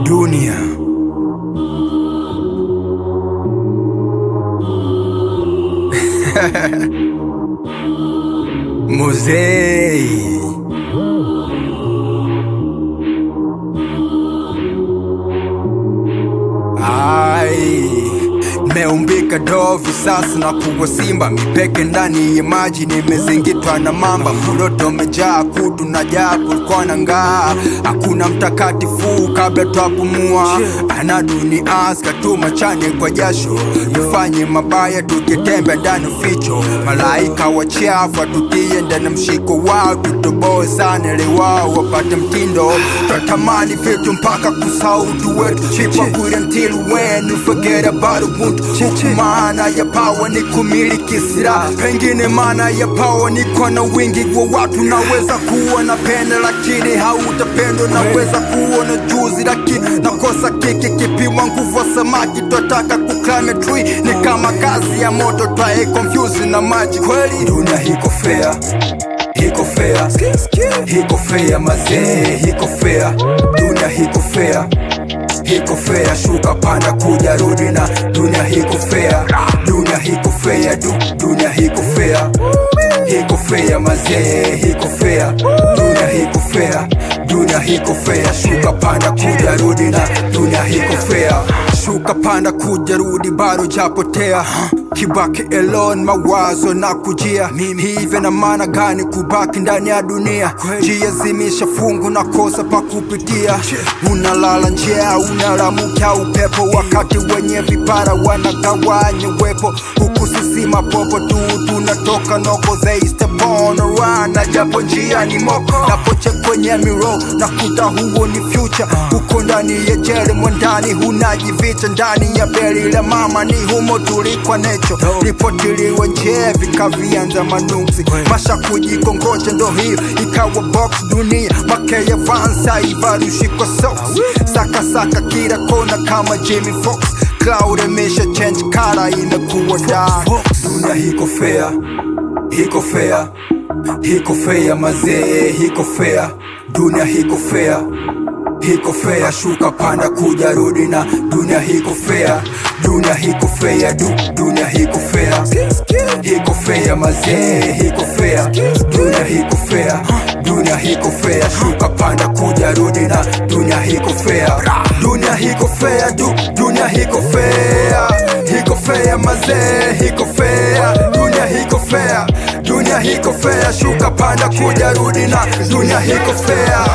Dunia Muzei Meumbika dovi sasa na kuwa simba, mipeke ndani ya maji, nimezingitwa na mamba. Mloto mejaa kutu na jaa kulikuwa na ngaa, hakuna mtakatifu kabla twapumua. Ana dunia askatuma chane kwa jasho, tufanye mabaya tukitembe ndani ficho. Malaika wachafu tukienda na mshiko wao, tutoboe sana ili wao wapate mtindo. Twatamani vitu mpaka kusahau utu wetu, chipa good until when you forget about ubuntu. Maana ya power ni kumiliki silaha, pengine maana ya power ni kuwa na wingi wa watu. Naweza kuwa na pende lakini hautapendwa, naweza kuwa na juzi lakini nakosa kiki. Kipima nguvu wa samaki, twataka kuclimb tree, ni kama kazi ya moto, twae confuse na maji. Kweli dunia hiko fair, hiko fair, hiko fair mazee, hiko fair. Dunia hiko fair, hiko fair, shuka panda kuja rudi na dunia hiko fair. Dunia hiko fair, dunia hiko fair, hiko fair mazee, hiko fair. Dunia hiko fair, dunia hiko fair, shuka panda kuja rudi na dunia hiko fair. Shuka panda kuja rudi bado japotea, kibaki alone mawazo na kujia. Hivi na maana gani kubaki ndani ya dunia? Njia zimeshafungu na kosa pa kupitia. Unalala njia, unalamukia upepo, wakati wenye vipara wanagawanya wepo. Huku sisi mapopo tu tunatoka noko, they step on around. Na japo njia ni moko, napoche kwenye miro na kuta huo ni future. Uko ndani ya jeli mwandani, hunajivicha ndani ya beli la mama, ni humo tulikwa necho. Ripotiliwa nje vikavianza manungsi, masha kujikongoja ndo hiyo ikawa box dunia. Make ya vansa ivarushikwa socks, saka saka kila kona kama Jimmy Fox. Cloud imesha change color imekuwa dark. Dunia hiko fair, hiko fair, hiko fair mazee, hiko fair. Dunia hiko fair, hiko fair, shuka panda kuja rudi na dunia hiko fair. Dunia hiko fair, dunia hiko fair, hiko fair mazee, hiko fair. Dunia hiko fair, dunia hiko fair, shuka panda kuja rudi na dunia hiko fair. Dunia hiko fair, dunia hiko fair, hiko fair mazee, hiko fair. Dunia hiko fair, dunia hiko fair, shuka panda kuja rudi na dunia hiko fair.